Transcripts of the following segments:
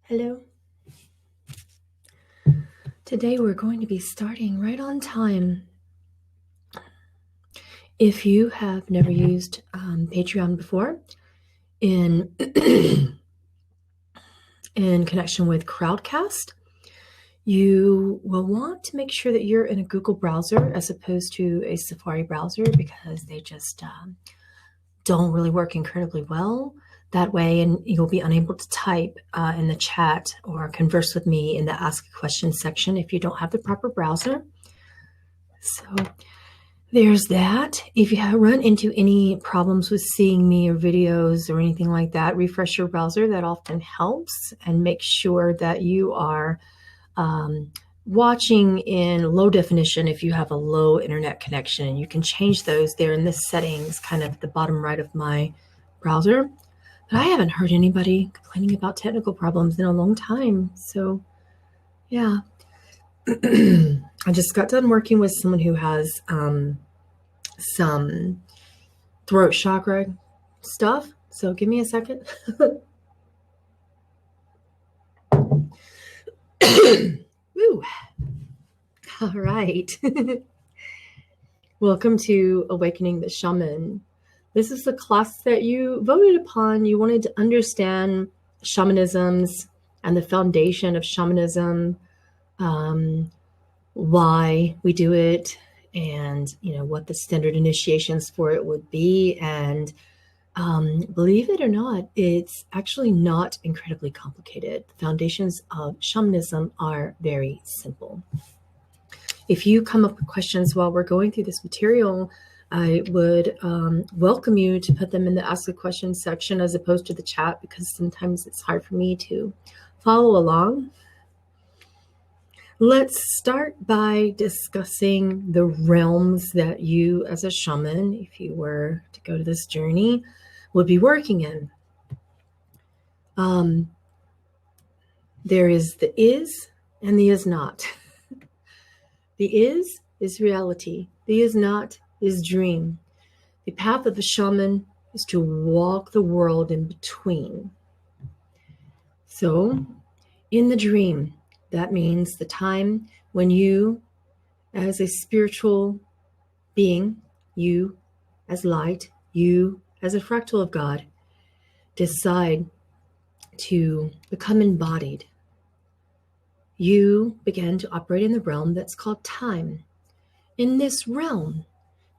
Hello. Today we're going to be starting right on time. If you have never used Patreon before, in connection with Crowdcast, you will want to make sure that you're in a Google browser as opposed to a Safari browser, because they just don't really work incredibly well that way, and you'll be unable to type in the chat or converse with me in the Ask a Question section if you don't have the proper browser. So there's that. If you have run into any problems with seeing me or videos or anything like that, refresh your browser. That often helps. And make sure that you are watching in low definition if you have a low internet connection. You can change those there in the settings, kind of at the bottom right of my browser. But I haven't heard anybody complaining about technical problems in a long time. So yeah. I just got done working with someone who has some throat chakra stuff. So give me a second. Woo. All right. Welcome to Awakening the Shaman. This is the class that you voted upon. You wanted to understand shamanisms and the foundation of shamanism, why we do it, and what the standard initiations for it would be. And believe it or not, it's actually not incredibly complicated. The foundations of shamanism are very simple. If you come up with questions while we're going through this material, I would welcome you to put them in the Ask a Question section as opposed to the chat, because sometimes it's hard for me to follow along. Let's start by discussing the realms that you as a shaman, if you were to go to this journey, would be working in. There is the is and the is not. The is reality. The is not is dream. The path of a shaman is to walk the world in between. So in the dream, that means the time when you, as a spiritual being, you as light, you as a fractal of God, decide to become embodied. You begin to operate in the realm that's called time. In this realm,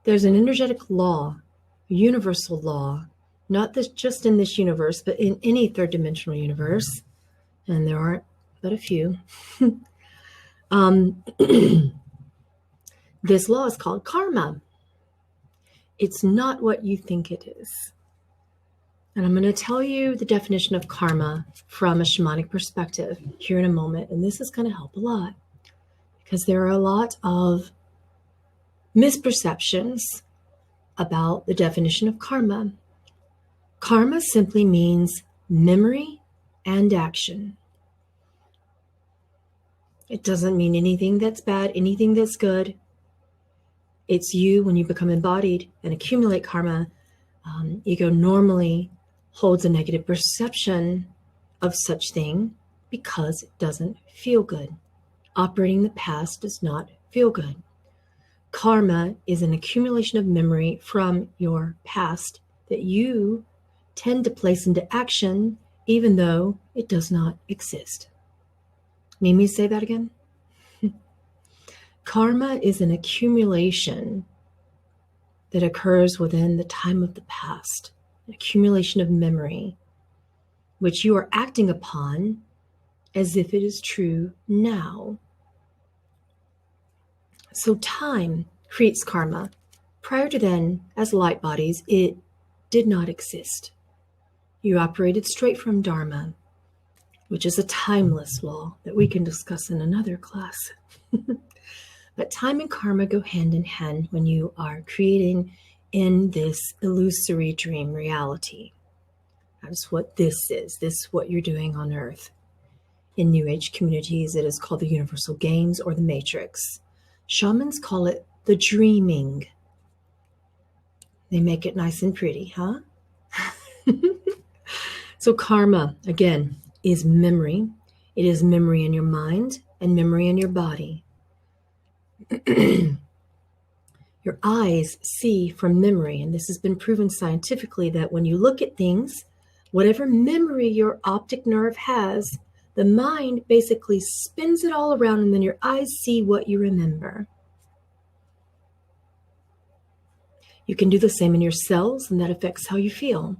there's an energetic law, a universal law, not just in this universe, but in any third dimensional universe. And there aren't but a few. This law is called karma. It's not what you think it is. And I'm going to tell you the definition of karma from a shamanic perspective here in a moment. And this is going to help a lot, because there are a lot of misperceptions about the definition of karma. Karma simply means memory and action. It doesn't mean anything that's bad, anything that's good. It's you, when you become embodied and accumulate karma, ego normally holds a negative perception of such thing because it doesn't feel good. Operating the past does not feel good. Karma is an accumulation of memory from your past that you tend to place into action even though it does not exist. Need me to say that again? Karma is an accumulation that occurs within the time of the past, an accumulation of memory, which you are acting upon as if it is true now. So time creates karma. Prior to then, as light bodies, it did not exist. You operated straight from Dharma, which is a timeless law that we can discuss in another class. But time and karma go hand in hand when you are creating in this illusory dream reality. That's what this is. This is what you're doing on Earth. In New Age communities, it is called the Universal Games or the Matrix. Shamans call it the dreaming. They make it nice and pretty, huh? So karma, again, is memory. It is memory in your mind and memory in your body. Your eyes see from memory, and this has been proven scientifically that when you look at things, whatever memory your optic nerve has, the mind basically spins it all around, and then your eyes see what you remember. You can do the same in your cells, and that affects how you feel.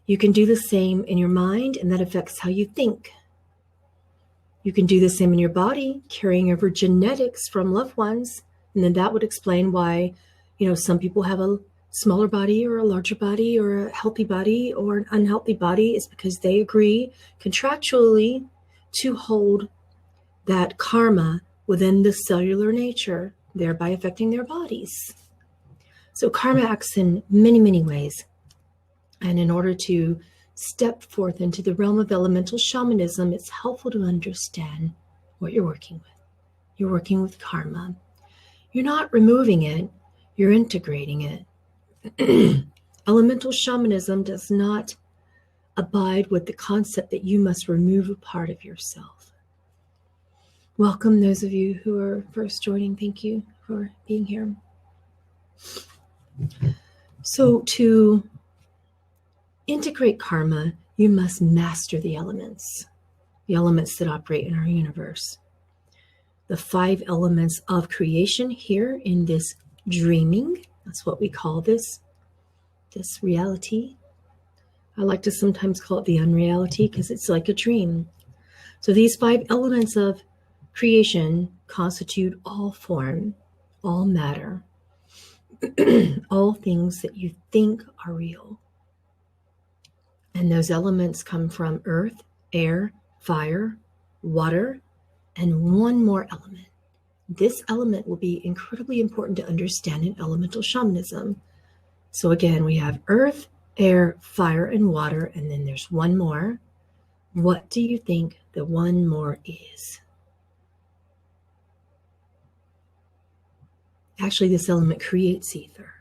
You can do the same in your mind, and that affects how you think. You can do the same in your body, carrying over genetics from loved ones, and then that would explain why, some people have a smaller body or a larger body or a healthy body or an unhealthy body. Is because they agree contractually to hold that karma within the cellular nature, thereby affecting their bodies. So karma acts in many, many ways. And in order to step forth into the realm of elemental shamanism, it's helpful to understand what you're working with. You're working with karma. You're not removing it, you're integrating it. Elemental shamanism does not abide with the concept that you must remove a part of yourself. Welcome those of you who are first joining. Thank you for being here. So to integrate karma, you must master the elements that operate in our universe. The 5 elements of creation here in this dreaming, that's what we call this reality. I like to sometimes call it the unreality because it's like a dream. So these 5 elements of creation constitute all form, all matter, all things that you think are real. And those elements come from earth, air, fire, water, and one more element. This element will be incredibly important to understand in elemental shamanism. So again, we have earth, air, fire, and water, and then there's one more. What do you think the one more is? Actually, this element creates ether.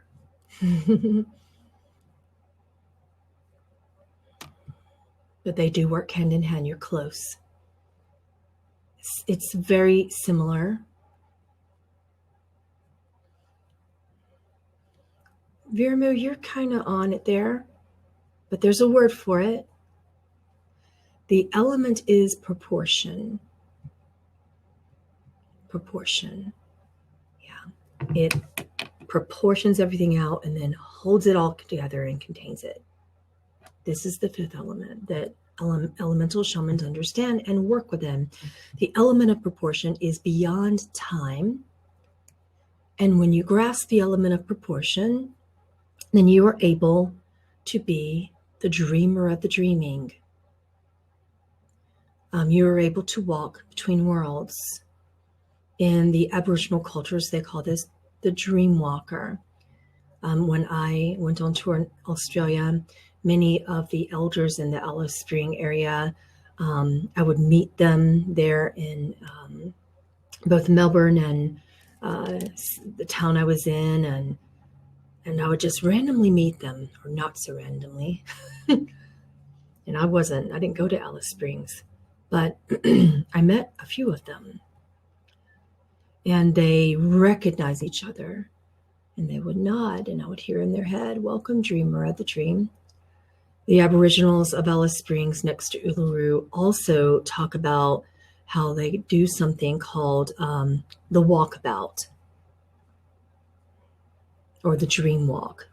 But they do work hand in hand. You're close. It's very similar. Viramu, you're kind of on it there, but there's a word for it. The element is proportion. Proportion. Yeah. It proportions everything out and then holds it all together and contains it. This is the 5th element that elemental shamans understand and work with them. The element of proportion is beyond time. And when you grasp the element of proportion, then you are able to be the dreamer of the dreaming. You are able to walk between worlds. In the Aboriginal cultures, they call this the dream walker. When I went on tour in Australia, many of the elders in the Alice Spring area, I would meet them there in both Melbourne and the town I was in, and I would just randomly meet them, or not so randomly. And I didn't go to Alice Springs, but I met a few of them. And they recognize each other, and they would nod, and I would hear in their head, "Welcome, dreamer of the dream." The Aboriginals of Alice Springs next to Uluru also talk about how they do something called the walkabout, or the dream walk.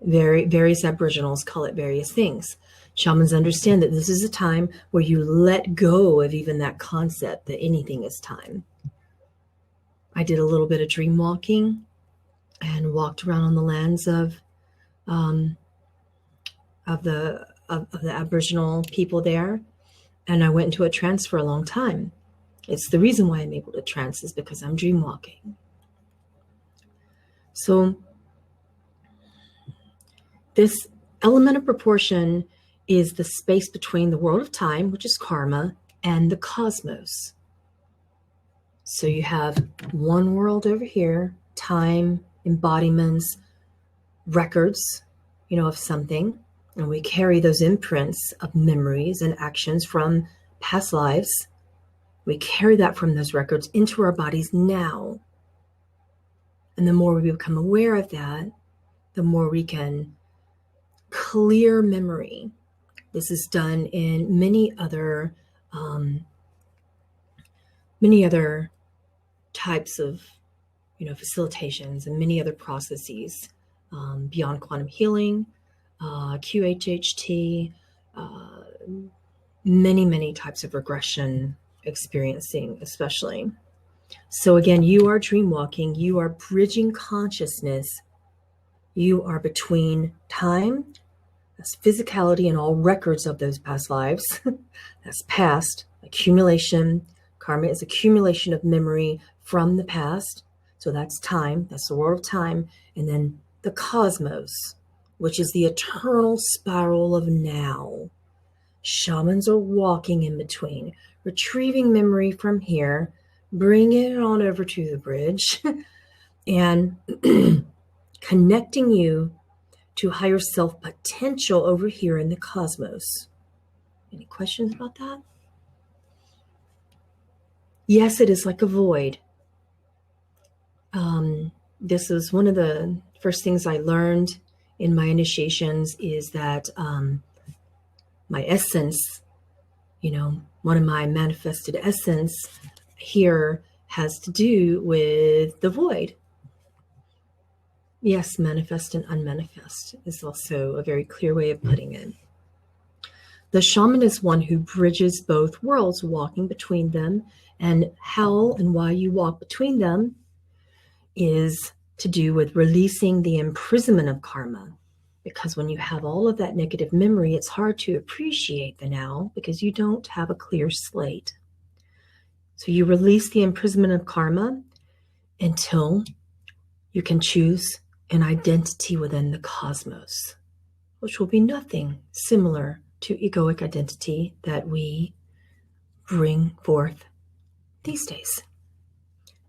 Various Aboriginals call it various things. Shamans understand that this is a time where you let go of even that concept that anything is time. I did a little bit of dream walking and walked around on the lands of the Aboriginal people there, and I went into a trance for a long time. It's the reason why I'm able to trance is because I'm dream walking. So this element of proportion is the space between the world of time, which is karma, and the cosmos. So you have one world over here, time, embodiments, records, of something. And we carry those imprints of memories and actions from past lives. We carry that from those records into our bodies now. And the more we become aware of that, the more we can clear memory. This is done in many other types of facilitations and many other processes beyond quantum healing, QHHT, many types of regression experiencing, especially. So again, you are dream walking, you are bridging consciousness, you are between time, that's physicality and all records of those past lives, that's past, accumulation. Karma is accumulation of memory from the past. So that's time, that's the world of time. And then the cosmos, which is the eternal spiral of now. Shamans are walking in between, retrieving memory from here, bringing it on over to the bridge, and connecting you to higher self potential over here in the cosmos. Any questions about that? Yes, it is like a void. This is one of the first things I learned in my initiations, is that my essence, one of my manifested essence here has to do with the void. Yes, manifest and unmanifest is also a very clear way of putting it. The shaman is one who bridges both worlds, walking between them, and how and why you walk between them is to do with releasing the imprisonment of karma. Because when you have all of that negative memory, it's hard to appreciate the now because you don't have a clear slate. So you release the imprisonment of karma until you can choose an identity within the cosmos, which will be nothing similar to egoic identity that we bring forth these days.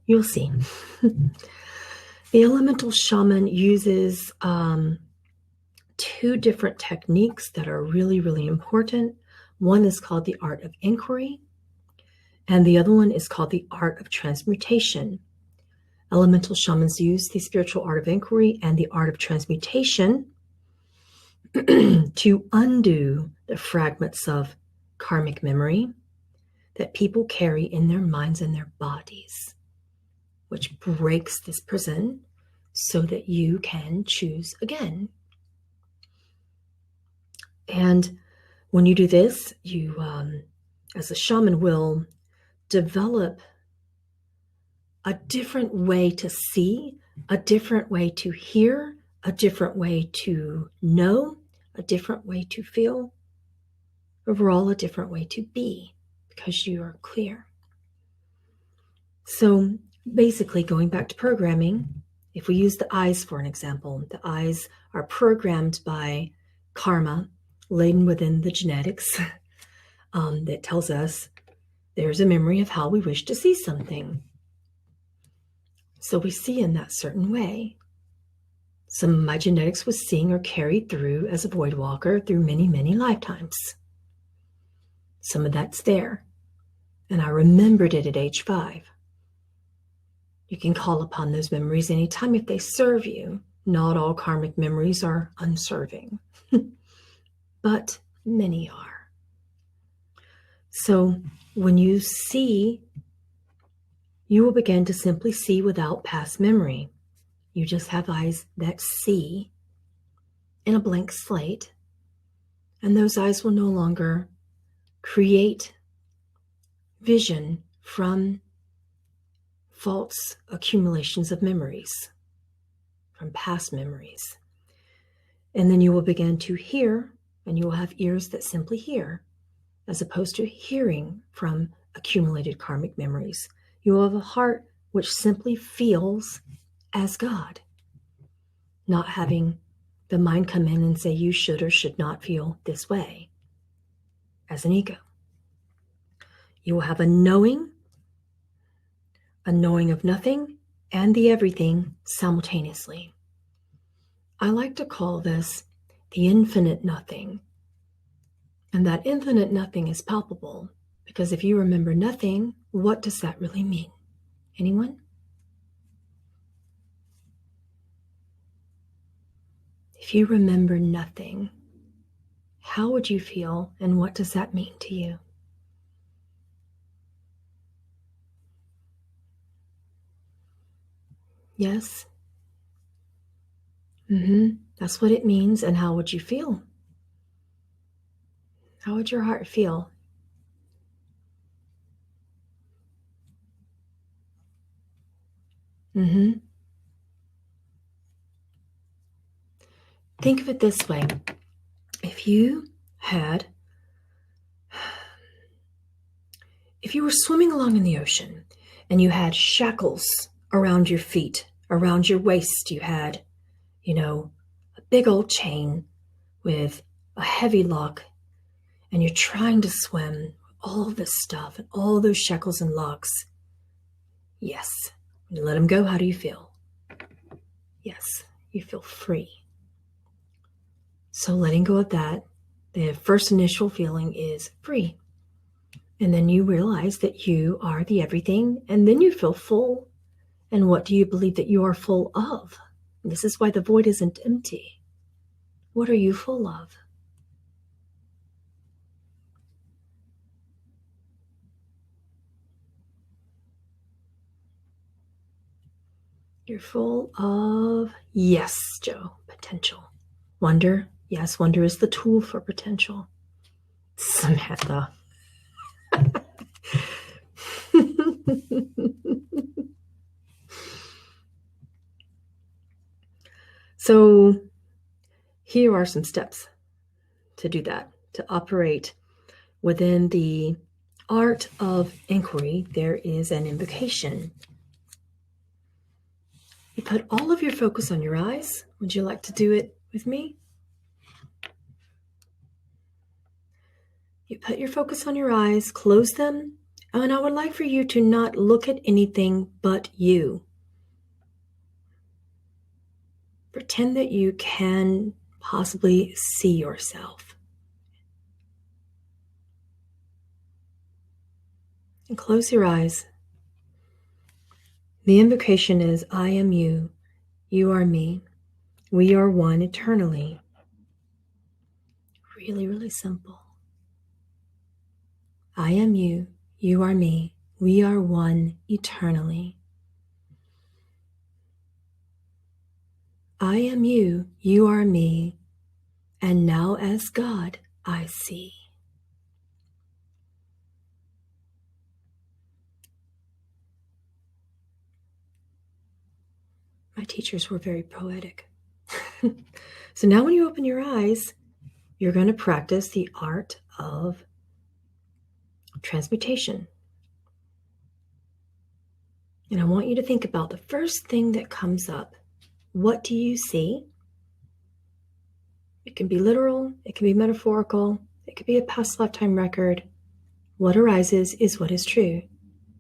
You'll see. The elemental shaman uses two different techniques that are really important. One is called the art of inquiry, and the other one is called the art of transmutation. Elemental shamans use the spiritual art of inquiry and the art of transmutation to undo the fragments of karmic memory that people carry in their minds and their bodies, which breaks this prison so that you can choose again. And when you do this, you, as a shaman, will develop a different way to see, a different way to hear, a different way to know, a different way to feel, overall a different way to be, because you are clear. So basically, going back to programming, if we use the eyes for an example, the eyes are programmed by karma laden within the genetics that tells us there's a memory of how we wish to see something. So we see in that certain way. Some of my genetics was seeing or carried through as a void walker through many lifetimes. Some of that's there. And I remembered it at age 5. You can call upon those memories anytime if they serve you. Not all karmic memories are unserving, but many are. So when you see, you will begin to simply see without past memory. You just have eyes that see in a blank slate, and those eyes will no longer create vision from false accumulations of memories, from past memories. And then you will begin to hear, and you will have ears that simply hear, as opposed to hearing from accumulated karmic memories. You will have a heart which simply feels as God, not having the mind come in and say you should or should not feel this way as an ego. You will have a knowing of nothing and the everything simultaneously. I like to call this the infinite nothing. And that infinite nothing is palpable Because if you remember nothing, what does that really mean? Anyone? If you remember nothing, how would you feel, and what does that mean to you? Yes? That's what it means. And how would you feel? How would your heart feel? Think of it this way. If you were swimming along in the ocean and you had shackles around your feet, around your waist, you had, a big old chain with a heavy lock, and you're trying to swim, all this stuff and all those shackles and locks. Yes. When you let them go, how do you feel? Yes, you feel free. So letting go of that, the first initial feeling is free. And then you realize that you are the everything, and then you feel full. And what do you believe that you are full of? This is why the void isn't empty. What are you full of? You're full of, yes, Joe, potential. Wonder, yes, wonder is the tool for potential. Samantha. So here are some steps to do that, to operate within the art of inquiry. There is an invocation. You put all of your focus on your eyes. Would you like to do it with me? You put your focus on your eyes, close them, and I would like for you to not look at anything but you. Pretend that you can possibly see yourself. And close your eyes. The invocation is, I am you, you are me, we are one eternally. Really, really simple. I am you, you are me, we are one eternally. I am you, you are me, and now as God I see. My teachers were very poetic. So now when you open your eyes, you're going to practice the art of transmutation. And I want you to think about the first thing that comes up. What do you see? It can be literal, it can be metaphorical, it could be a past lifetime record. What arises is what is true.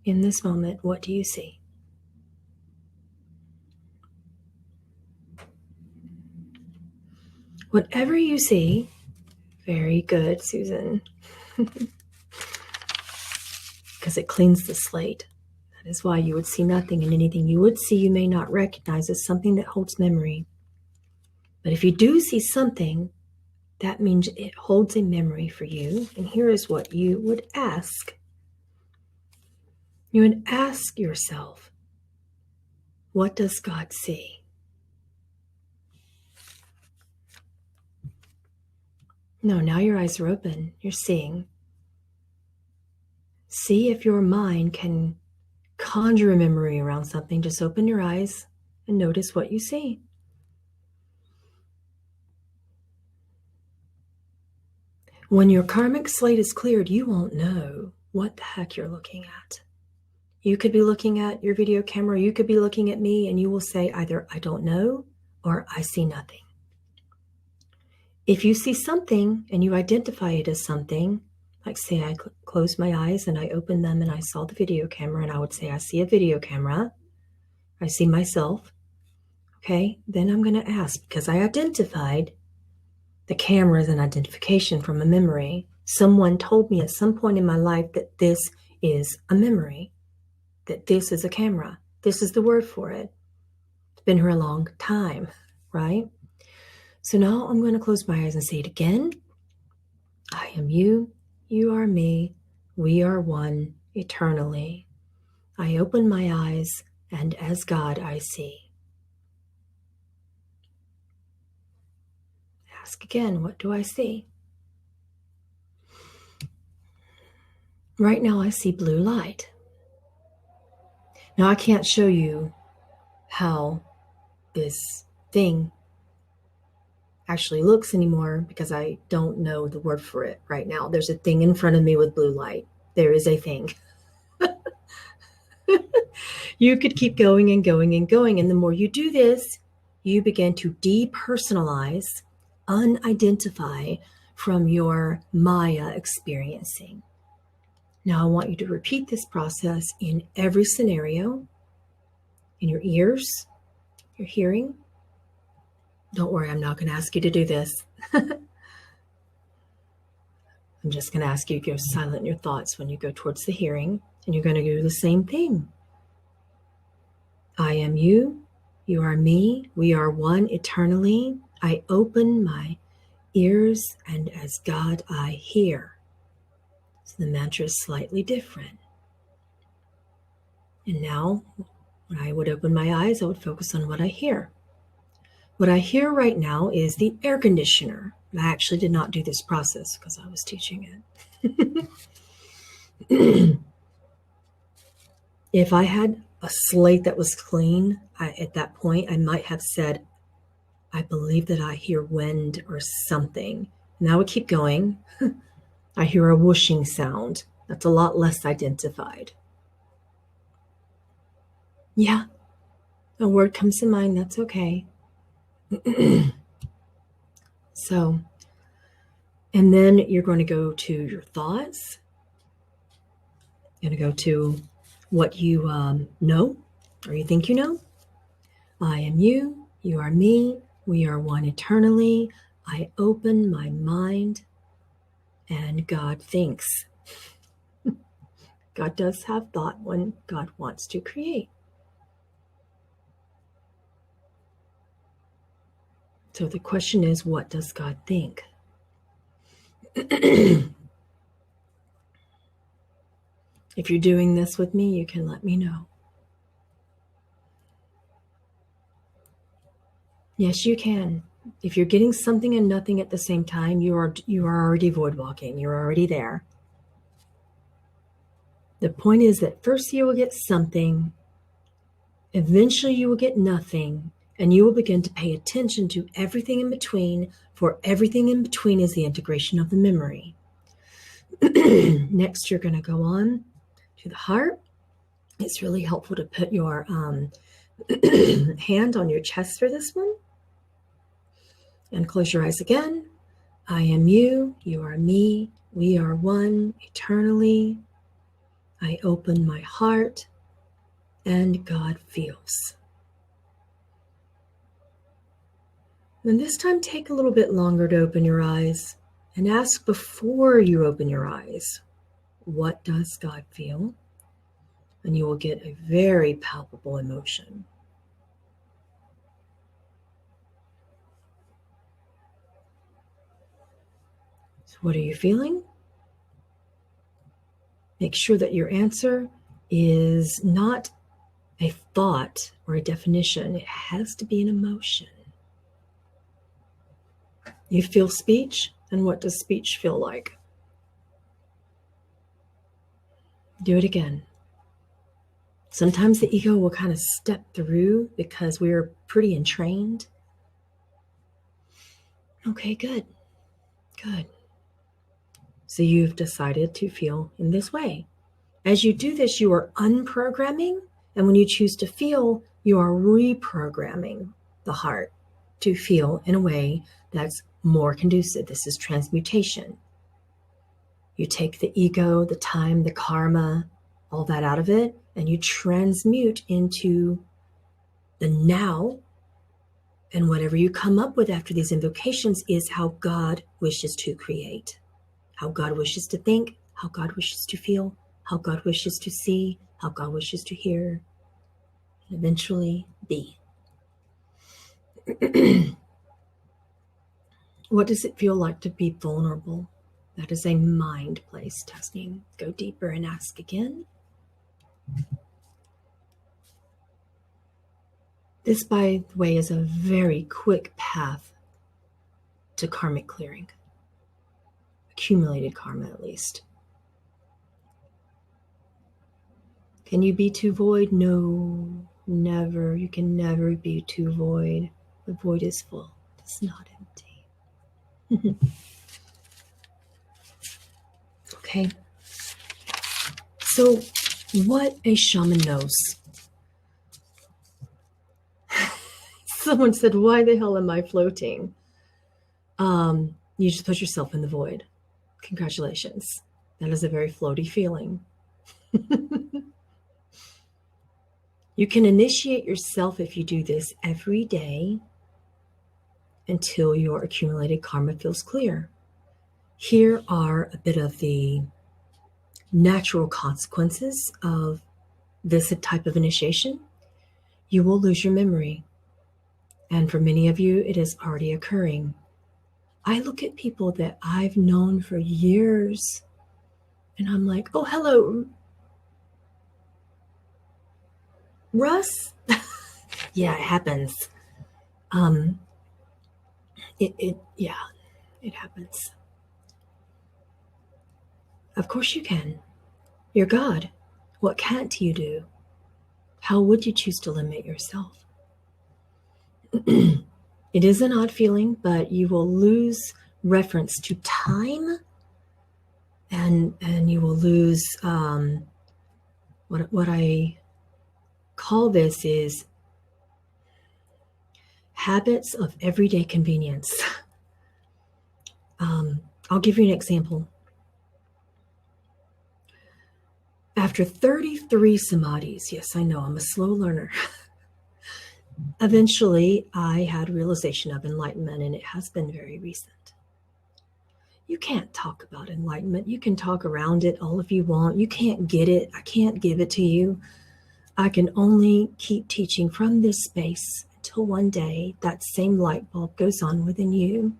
In this moment, what do you see? Whatever you see, very good, Susan, because it cleans the slate. That is why you would see nothing, and anything you would see you may not recognize as something that holds memory. But if you do see something, that means it holds a memory for you. And here is what you would ask. You would ask yourself, what does God see? No, now your eyes are open. You're seeing. See if your mind can conjure a memory around something. Just open your eyes and notice what you see. When your karmic slate is cleared, you won't know what the heck you're looking at. You could be looking at your video camera, you could be looking at me, and you will say either I don't know or I see nothing. If you see something and you identify it as something, like say I closed my eyes and I opened them and I saw the video camera, and I would say I see a video camera, I see myself, okay, then I'm going to ask, because I identified the camera as an identification from a memory, Someone told me at some point in my life that this is a memory, that this is a camera. This is the word for it. It's been here a long time, right? So now I'm going to close my eyes and say it again. I am you, you are me, we are one eternally. I open my eyes, and as God I see. Ask again, what do I see? Right now I see blue light. Now I can't show you how this thing actually looks anymore because I don't know the word for it right now. There's a thing in front of me with blue light. There is a thing. You could keep going and going and going. And the more you do this, you begin to depersonalize, unidentify from your Maya experiencing. Now I want you to repeat this process in every scenario, in your ears, your hearing. Don't worry, I'm not going to ask you to do this. I'm just going to ask you to go silent in your thoughts when you go towards the hearing, and you're going to do the same thing. I am you, you are me, we are one eternally. I open my ears, and as God I hear. So the mantra is slightly different. And now, when I would open my eyes, I would focus on what I hear. What I hear right now is the air conditioner. I actually did not do this process because I was teaching it. If I had a slate that was clean, at that point, I might have said, I believe that I hear wind or something. And I would keep going. I hear a whooshing sound. That's a lot less identified. Yeah, a word comes to mind. That's okay. So, and then you're going to go to your thoughts. You're going to go to what you know or you think you know. I am you, you are me, we are one eternally. I open my mind, and God thinks. God does have thought when God wants to create. So the question is, what does God think? If you're doing this with me, you can let me know. Yes, you can. If you're getting something and nothing at the same time, you are already void walking. You're already there. The point is that first you will get something, eventually you will get nothing, and you will begin to pay attention to everything in between, for everything in between is the integration of the memory. Next, you're going to go on to the heart. It's really helpful to put your hand on your chest for this one. And close your eyes again. I am you, you are me, we are one eternally. I open my heart, and God feels. And this time, take a little bit longer to open your eyes and ask before you open your eyes, what does God feel? And you will get a very palpable emotion. So what are you feeling? Make sure that your answer is not a thought or a definition. It has to be an emotion. You feel speech, and what does speech feel like? Do it again. Sometimes the ego will kind of step through because we're pretty entrained. Okay, good. Good. So you've decided to feel in this way. As you do this, you are unprogramming, and when you choose to feel, you are reprogramming the heart to feel in a way that's more conducive. This is transmutation. You take the ego, the time, the karma, all that out of it, and you transmute into the now. And whatever you come up with after these invocations is how God wishes to create. how God wishes to think, how God wishes to feel, how God wishes to see, how God wishes to hear, and eventually be. What does it feel like to be vulnerable? That is a mind place testing. Go deeper and ask again. This, by the way, is a very quick path to karmic clearing. Accumulated karma, at least. Can you be too void? No, never. You can never be too void. The void is full. It's not empty. Okay. So, what a shaman knows. Someone said, why the hell am I floating? You just put yourself in the void. Congratulations. That is a very floaty feeling. You can initiate yourself if you do this every day until your accumulated karma feels clear. Here are a bit of the natural consequences of this type of initiation. You will lose your memory. And for many of you, it is already occurring. I look at people that I've known for years and I'm like, oh, hello, Russ. Yeah, it happens. It happens. Of course you can. You're God. What can't you do? How would you choose to limit yourself? It is an odd feeling, but you will lose reference to time, and you will lose what I call this is habits of everyday convenience. I'll give you an example. After 33 samadhis, yes, I know, I'm a slow learner. Eventually, I had realization of enlightenment, and it has been very recent. You can't talk about enlightenment. You can talk around it all if you want. You can't get it. I can't give it to you. I can only keep teaching from this space until one day that same light bulb goes on within you.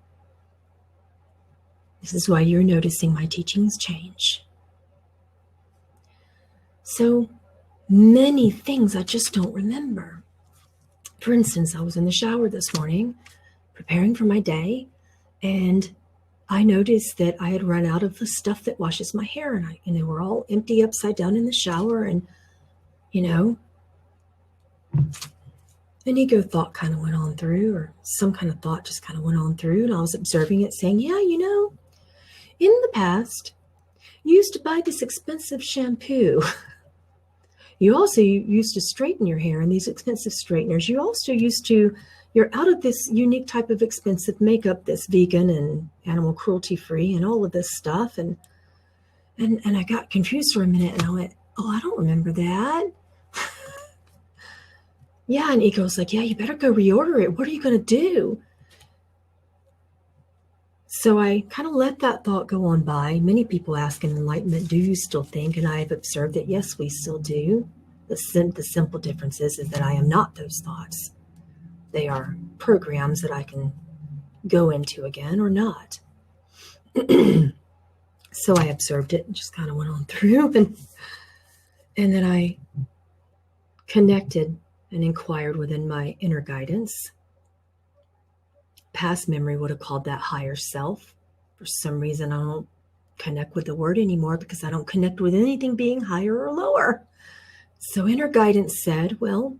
This is why you're noticing my teachings change. So many things I just don't remember. For instance, I was in the shower this morning preparing for my day, and I noticed that I had run out of the stuff that washes my hair, and they were all empty upside down in the shower, and an ego thought kind of went on through, or some kind of thought just kind of went on through, and I was observing it saying, yeah, in the past, you used to buy this expensive shampoo. You also used to straighten your hair in these expensive straighteners. You also you're out of this unique type of expensive makeup that's vegan and animal cruelty free and all of this stuff. And I got confused for a minute, and I went, oh, I don't remember that. Yeah, and ego's like, yeah, you better go reorder it. What are you going to do? So I kind of let that thought go on by. Many people ask in enlightenment, do you still think? And I've observed that, yes, we still do. The simple difference is that I am not those thoughts. They are programs that I can go into again or not. So I observed it and just kind of went on through. And then I connected and inquired within my inner guidance. Past memory would have called that higher self. For some reason, I don't connect with the word anymore because I don't connect with anything being higher or lower. So inner guidance said, well,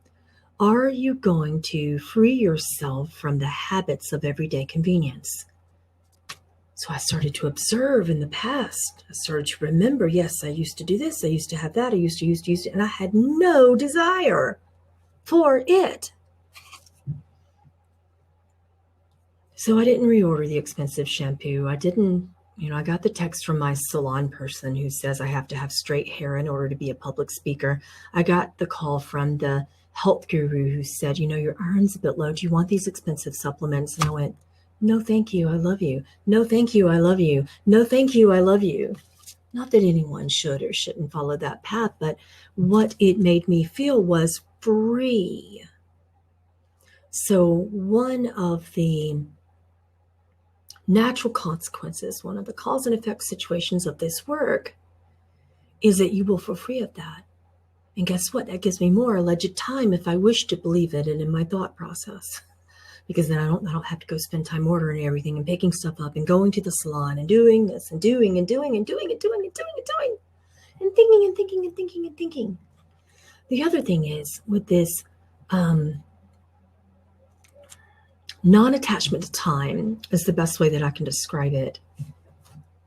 are you going to free yourself from the habits of everyday convenience? So I started to observe in the past. I started to remember, yes, I used to do this. I used to have that. I used to, and I had no desire for it. So I didn't reorder the expensive shampoo. I didn't, I got the text from my salon person who says I have to have straight hair in order to be a public speaker. I got the call from the health guru who said, your iron's a bit low. Do you want these expensive supplements? And I went, No, thank you, I love you. No, thank you, I love you. No, thank you, I love you. Not that anyone should or shouldn't follow that path, but what it made me feel was free. So one of the natural consequences, one of the cause and effect situations of this work is that you will feel free of that. And guess what? That gives me more alleged time if I wish to believe it and in my thought process. Because then I don't have to go spend time ordering everything and picking stuff up and going to the salon and doing this and doing and doing and doing and doing and doing and doing and thinking and thinking and thinking and thinking. The other thing is with this non-attachment to time is the best way that I can describe it.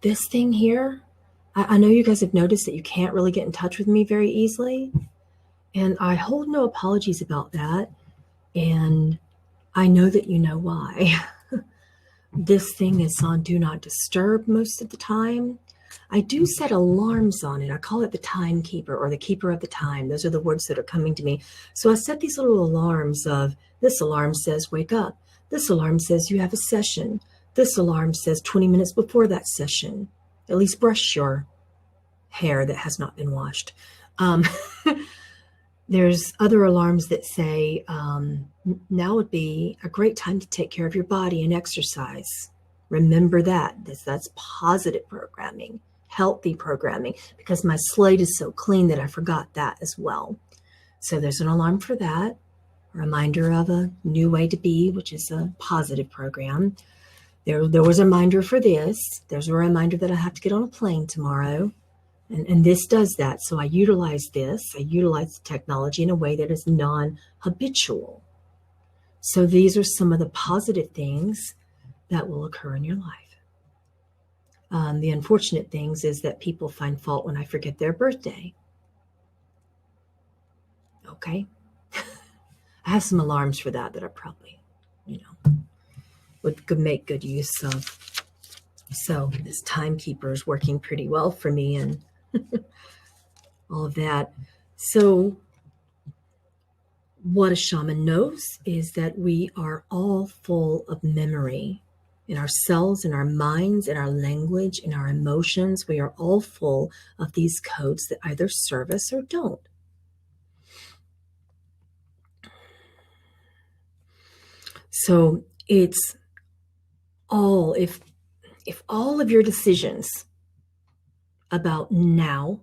This thing here, I know you guys have noticed that you can't really get in touch with me very easily. And I hold no apologies about that. And I know that you know why. This thing is on do not disturb most of the time. I do set alarms on it. I call it the timekeeper or the keeper of the time. Those are the words that are coming to me. So I set these little alarms of this alarm says wake up. This alarm says you have a session. This alarm says 20 minutes before that session, at least brush your hair that has not been washed. There's other alarms that say now would be a great time to take care of your body and exercise. Remember that. That's positive programming, healthy programming, because my slate is so clean that I forgot that as well. So there's an alarm for that, a reminder of a new way to be, which is a positive program. There was a reminder for this. There's a reminder that I have to get on a plane tomorrow. And this does that. So I utilize this. I utilize the technology in a way that is non-habitual. So these are some of the positive things that will occur in your life. The unfortunate things is that people find fault when I forget their birthday. Okay. I have some alarms for that I probably, could make good use of. So this timekeeper is working pretty well for me and all of that. So what a shaman knows is that we are all full of memory in our cells, in our minds, in our language, in our emotions. We are all full of these codes that either serve us or don't. So it's all, if all of your decisions about now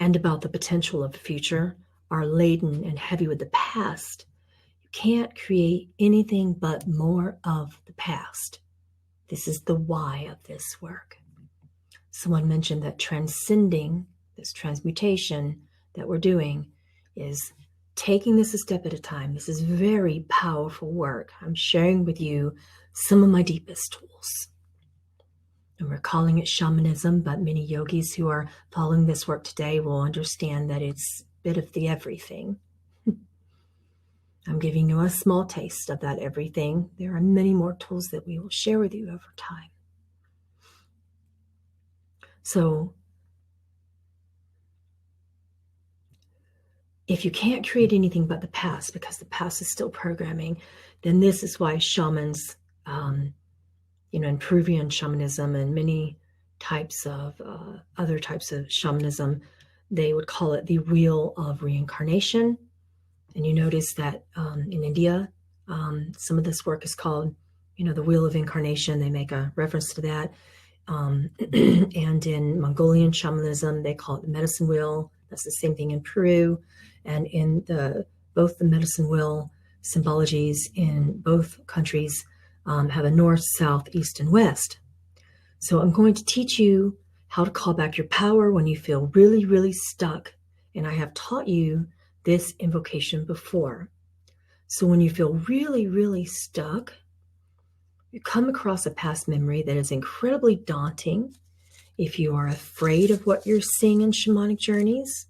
and about the potential of the future are laden and heavy with the past, you can't create anything but more of the past. This is the why of this work. Someone mentioned that transcending this transmutation that we're doing is taking this a step at a time. This is very powerful work. I'm sharing with you some of my deepest tools. And we're calling it shamanism, but many yogis who are following this work today will understand that it's a bit of the everything. I'm giving you a small taste of that everything. There are many more tools that we will share with you over time. So if you can't create anything but the past, because the past is still programming, then this is why shamans, in Peruvian shamanism and many types of other types of shamanism, they would call it the wheel of reincarnation. And you notice that in India, some of this work is called, the wheel of incarnation. They make a reference to that. And in Mongolian shamanism, they call it the medicine wheel. That's the same thing in Peru. And in both the medicine wheel symbologies in both countries have a north, south, east, and west. So I'm going to teach you how to call back your power when you feel really, really stuck. And I have taught you this invocation before. So when you feel really, really stuck, you come across a past memory that is incredibly daunting. If you are afraid of what you're seeing in shamanic journeys,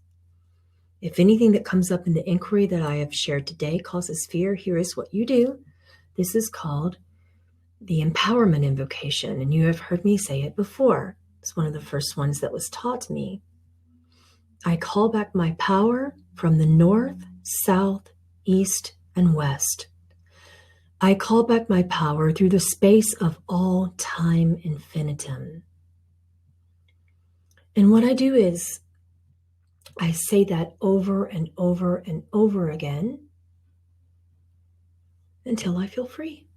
if anything that comes up in the inquiry that I have shared today causes fear, here is what you do. This is called the empowerment invocation, and you have heard me say it before. It's one of the first ones that was taught to me. I call back my power from the north, south, east, and west. I call back my power through the space of all time infinitum. And what I do is I say that over and over and over again until I feel free,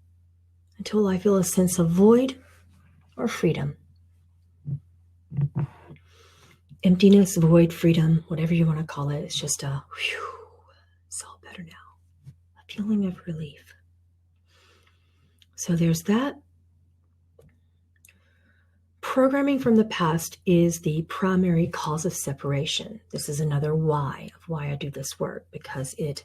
until I feel a sense of void or freedom. Emptiness, void, freedom, whatever you want to call it. It's just a whew, it's all better now. A feeling of relief. So there's that. Programming from the past is the primary cause of separation. This is another why of why I do this work, because it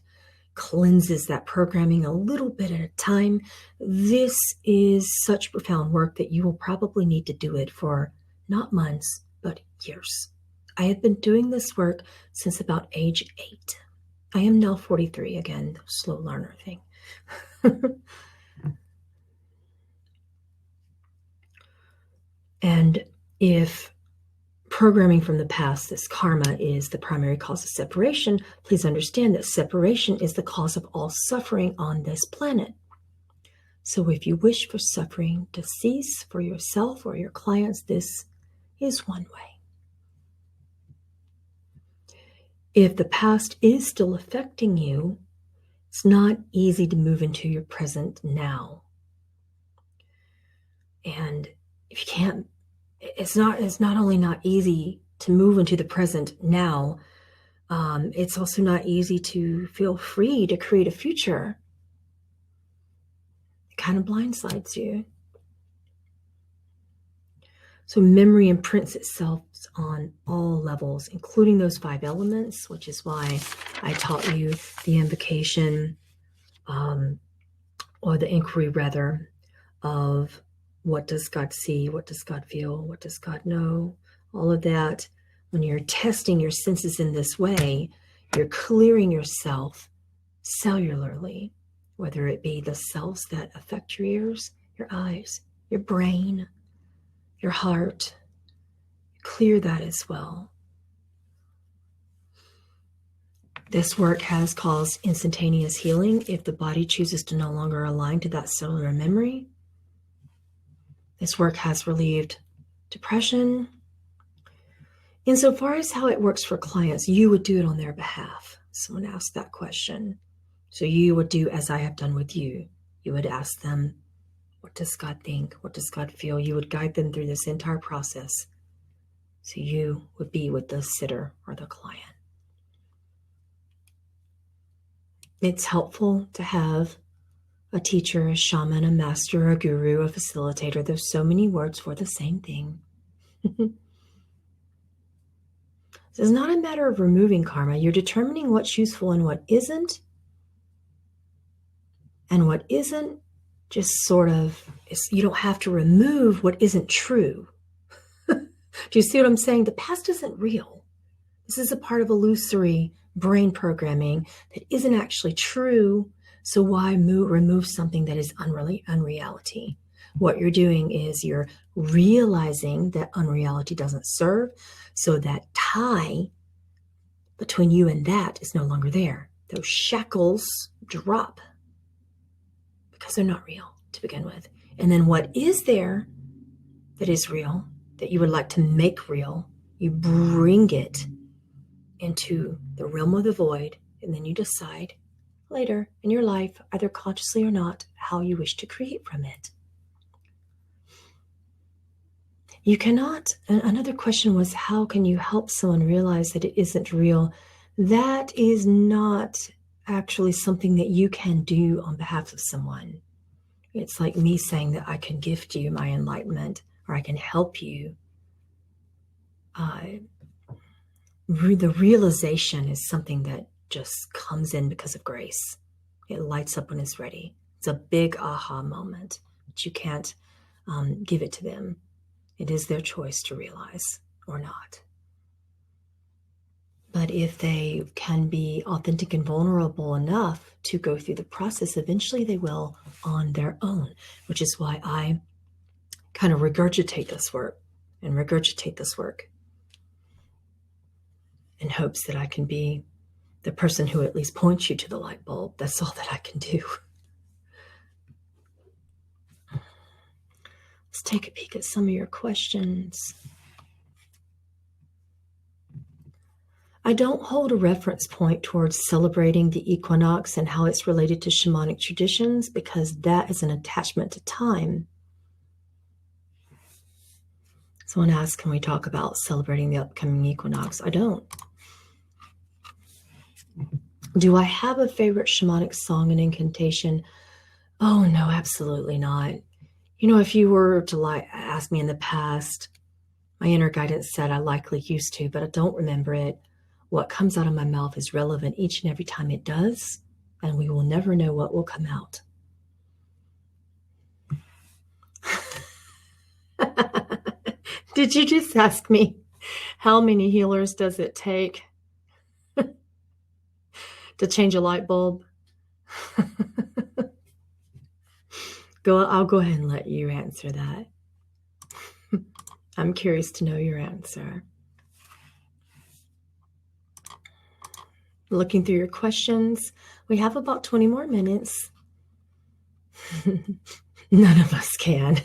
cleanses that programming a little bit at a time. This is such profound work that you will probably need to do it for not months, but years. I have been doing this work since about age 8. I am now 43, again, the slow learner thing. And if programming from the past, this karma, is the primary cause of separation, please understand that separation is the cause of all suffering on this planet. So if you wish for suffering to cease for yourself or your clients, this is one way. If the past is still affecting you, it's not easy to move into your present now. And if you can't, it's not only not easy to move into the present now, it's also not easy to feel free to create a future. It kind of blindsides you. So memory imprints itself on all levels, including those 5 elements, which is why I taught you the invocation, or the inquiry rather, of what does God see, what does God feel, what does God know, all of that. When you're testing your senses in this way, you're clearing yourself cellularly, whether it be the cells that affect your ears, your eyes, your brain, your heart. Clear that as well. This work has caused instantaneous healing if the body chooses to no longer align to that cellular memory. This work has relieved depression. Insofar as how it works for clients, you would do it on their behalf. Someone asked that question. So you would do as I have done with you. You would ask them, what does God think? What does God feel? You would guide them through this entire process. So you would be with the sitter or the client. It's helpful to have a teacher, a shaman, a master, a guru, a facilitator. There's so many words for the same thing. This is not a matter of removing karma. You're determining what's useful and what isn't. And what isn't just sort of, you don't have to remove what isn't true. Do you see what I'm saying? The past isn't real. This is a part of illusory brain programming that isn't actually true. So why remove something that is unreality? What you're doing is you're realizing that unreality doesn't serve. So that tie between you and that is no longer there. Those shackles drop because they're not real to begin with. And then what is there that is real, that you would like to make real, you bring it into the realm of the void, and then you decide later in your life, either consciously or not, how you wish to create from it. You cannot, another question was, how can you help someone realize that it isn't real? That is not actually something that you can do on behalf of someone. It's like me saying that I can gift you my enlightenment, or I can help you. The realization is something that just comes in because of grace. It lights up when it's ready. It's a big aha moment, but you can't give it to them. It is their choice to realize or not. But if they can be authentic and vulnerable enough to go through the process, eventually they will on their own, which is why I kind of regurgitate this work in hopes that I can be the person who at least points you to the light bulb. That's all that I can do. Let's take a peek at some of your questions. I don't hold a reference point towards celebrating the equinox and how it's related to shamanic traditions because that is an attachment to time. Someone asked, can we talk about celebrating the upcoming equinox? I don't. Do I have a favorite shamanic song and incantation? Oh, no, absolutely not. You know, if you were to ask me in the past, my inner guidance said I likely used to, but I don't remember it. What comes out of my mouth is relevant each and every time it does, and we will never know what will come out. Did you just ask me how many healers does it take to change a light bulb? I'll go ahead and let you answer that. I'm curious to know your answer. Looking through your questions, we have about 20 more minutes. None of us can.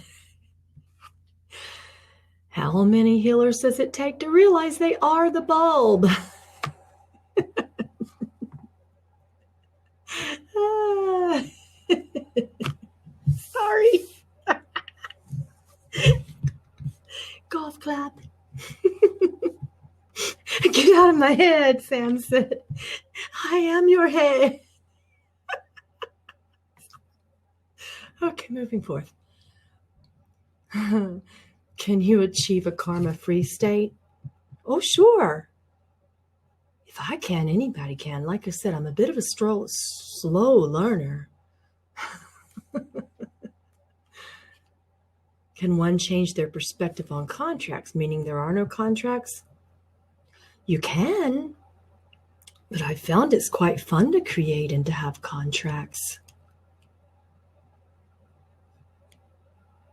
How many healers does it take to realize they are the bulb? Sorry. Golf clap. Get out of my head, Sam said. I am your head. Okay, moving forth. Can you achieve a karma-free state? Oh, sure. If I can, anybody can. Like I said, I'm a bit of a slow learner. Can one change their perspective on contracts, meaning there are no contracts? You can, but I found it's quite fun to create and to have contracts.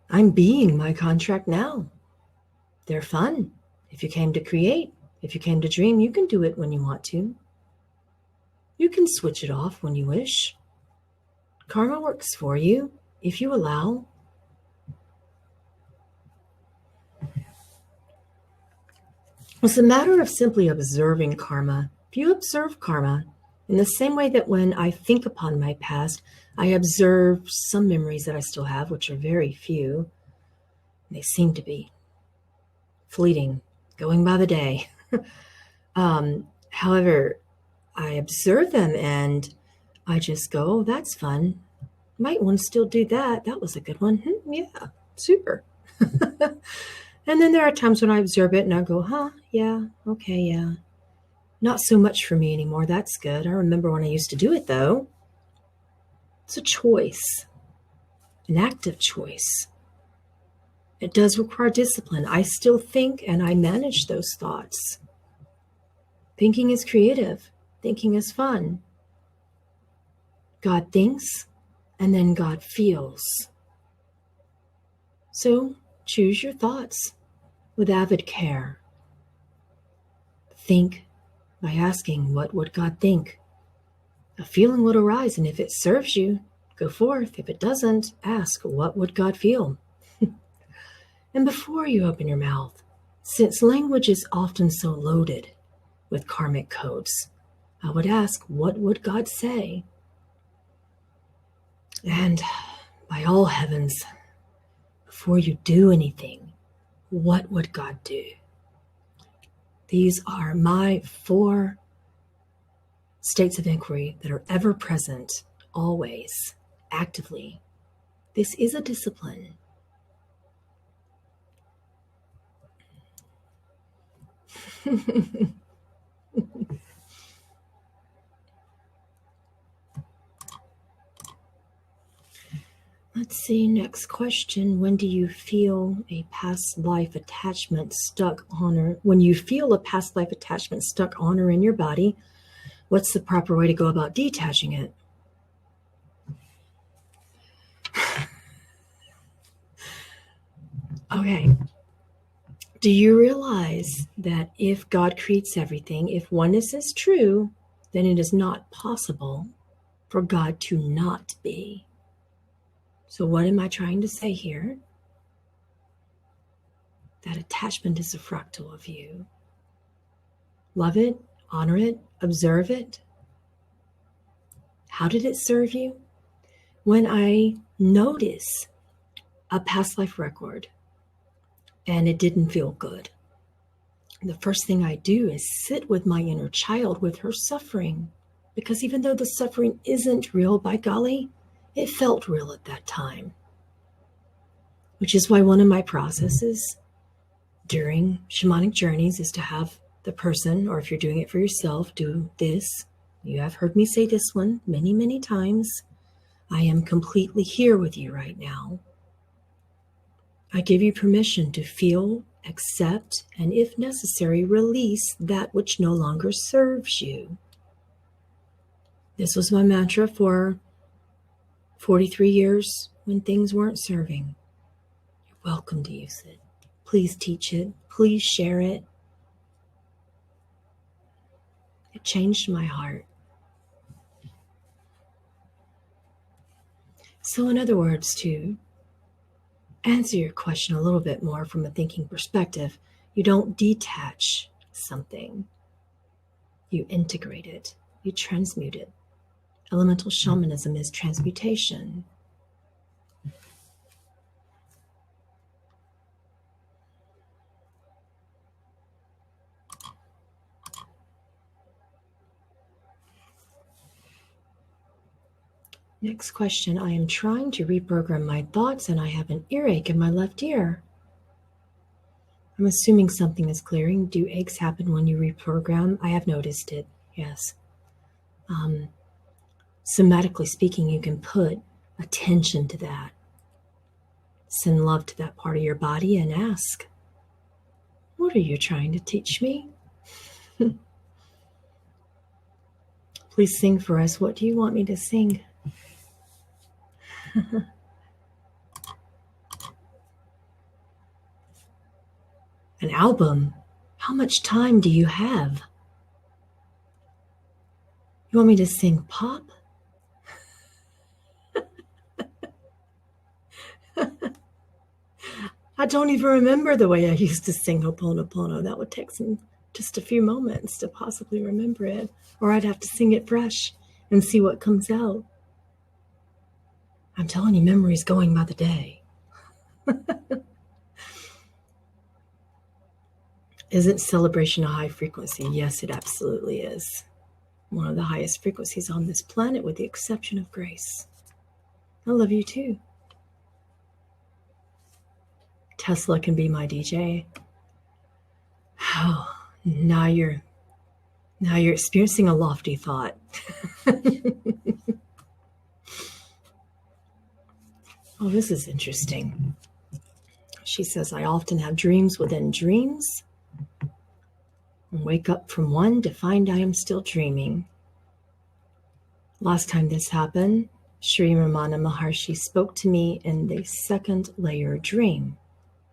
I'm being my contract now. They're fun. If you came to create, if you came to dream, you can do it when you want to. You can switch it off when you wish. Karma works for you if you allow. It's a matter of simply observing karma. If you observe karma, in the same way that when I think upon my past, I observe some memories that I still have, which are very few. They seem to be fleeting, going by the day. However, I observe them and I just go, oh, that's fun. Might want to still do that. That was a good one. Yeah, super. And then there are times when I observe it and I go, yeah, okay, yeah. Not so much for me anymore. That's good. I remember when I used to do it, though. It's a choice, an active choice. It does require discipline. I still think and I manage those thoughts. Thinking is creative. Thinking is fun. God thinks and then God feels. So choose your thoughts with avid care. Think by asking, what would God think? A feeling would arise, and if it serves you, go forth. If it doesn't, ask, what would God feel? And before you open your mouth, since language is often so loaded with karmic codes, I would ask, what would God say? And by all heavens, before you do anything, what would God do? These are my 4 states of inquiry that are ever present, always, actively. This is a discipline. Let's see, next question. When do you feel a past life attachment stuck on, or when you feel a past life attachment stuck on or in your body, what's the proper way to go about detaching it? Okay. Do you realize that if God creates everything, if oneness is true, then it is not possible for God to not be? So what am I trying to say here? That attachment is a fractal of you. Love it, honor it, observe it. How did it serve you? When I notice a past life record and it didn't feel good, the first thing I do is sit with my inner child with her suffering. Because even though the suffering isn't real, by golly, it felt real at that time. Which is why one of my processes during shamanic journeys is to have the person, or if you're doing it for yourself, do this. You have heard me say this one many, many times. I am completely here with you right now. I give you permission to feel, accept, and if necessary, release that which no longer serves you. This was my mantra for 43 years when things weren't serving. You're welcome to use it. Please teach it. Please share it. It changed my heart. So in other words, to answer your question a little bit more from a thinking perspective, you don't detach something. You integrate it. You transmute it. Elemental shamanism is transmutation. Next question. I am trying to reprogram my thoughts and I have an earache in my left ear. I'm assuming something is clearing. Do aches happen when you reprogram? I have noticed it, yes. Somatically speaking, you can put attention to that. Send love to that part of your body and ask, what are you trying to teach me? Please sing for us. What do you want me to sing? An album? How much time do you have? You want me to sing pop? I don't even remember the way I used to sing Ho'oponopono. That would take just a few moments to possibly remember it. Or I'd have to sing it fresh and see what comes out. I'm telling you, memory's going by the day. Isn't celebration a high frequency? Yes, it absolutely is. One of the highest frequencies on this planet, with the exception of grace. I love you too. Tesla can be my DJ. Oh, now you're experiencing a lofty thought. Oh, this is interesting. She says, I often have dreams within dreams and wake up from one to find I am still dreaming. Last time this happened, Sri Ramana Maharshi spoke to me in the second layer dream.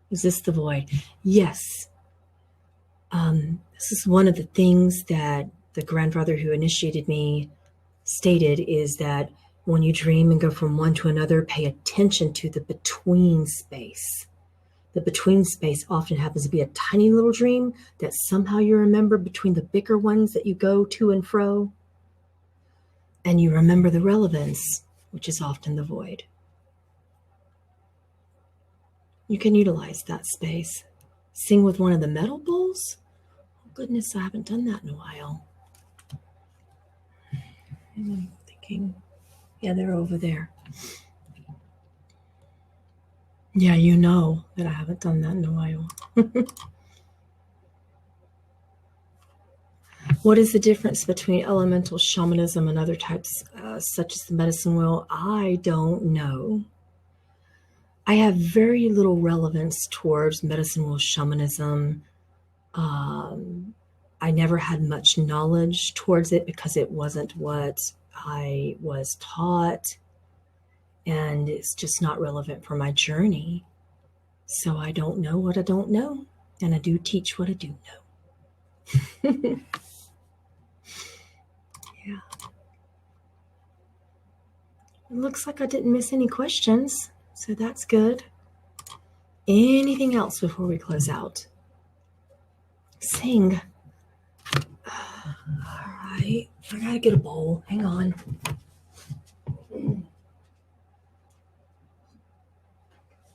Is this the void? Yes. This is one of the things that the grandfather who initiated me stated, is that when you dream and go from one to another, pay attention to the between space. The between space often happens to be a tiny little dream that somehow you remember between the bigger ones that you go to and fro. And you remember the relevance, which is often the void. You can utilize that space. Sing with one of the metal bowls? Oh goodness, I haven't done that in a while. I'm thinking, yeah, they're over there. Yeah, you know that I haven't done that in a while. What is the difference between elemental shamanism and other types, such as the medicine wheel? I don't know. I have very little relevance towards medicine wheel shamanism. I never had much knowledge towards it because it wasn't what I was taught, and it's just not relevant for my journey. So I don't know what I don't know, and I do teach what I do know. Yeah. It looks like I didn't miss any questions, so that's good. Anything else before we close out? Sing. All right. I gotta get a bowl. Hang on.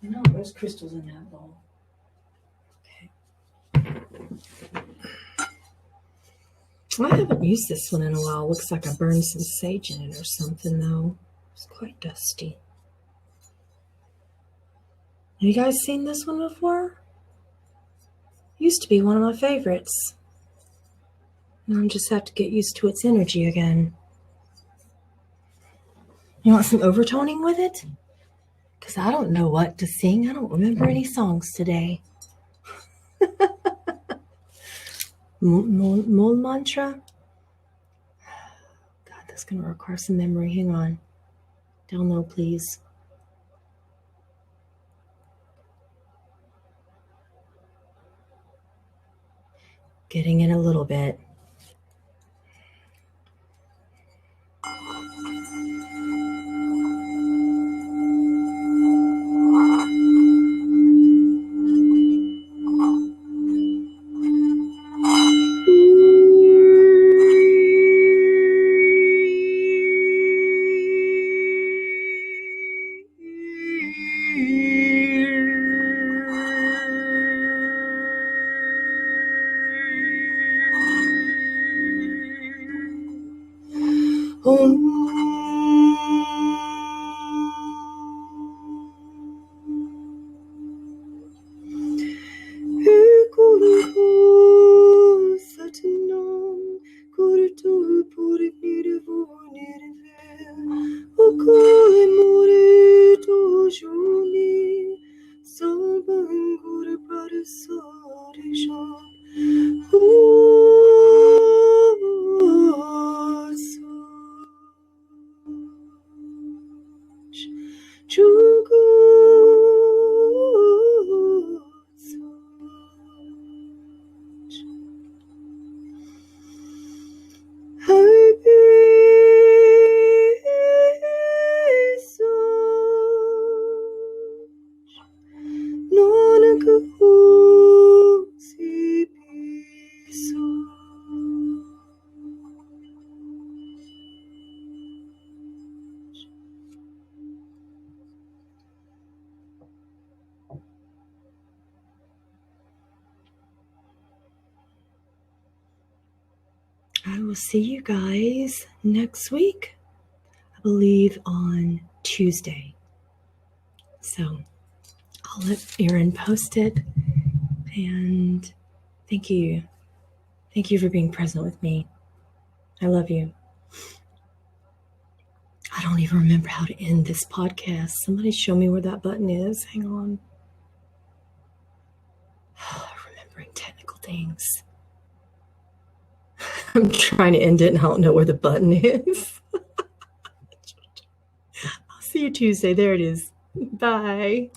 No, there's crystals in that bowl. Okay. I haven't used this one in a while. Looks like I burned some sage in it or something, though. It's quite dusty. Have you guys seen this one before? Used to be one of my favorites. Now I just have to get used to its energy again. You want some overtoning with it? Because I don't know what to sing. I don't remember any songs today. Mul mantra? God, that's going to require some memory. Hang on. Down low, please. Getting in a little bit. I will see you guys next week, I believe on Tuesday. So I'll let Erin post it. And thank you. Thank you for being present with me. I love you. I don't even remember how to end this podcast. Somebody show me where that button is. Hang on. Remembering technical things. I'm trying to end it and I don't know where the button is. I'll see you Tuesday. There it is. Bye.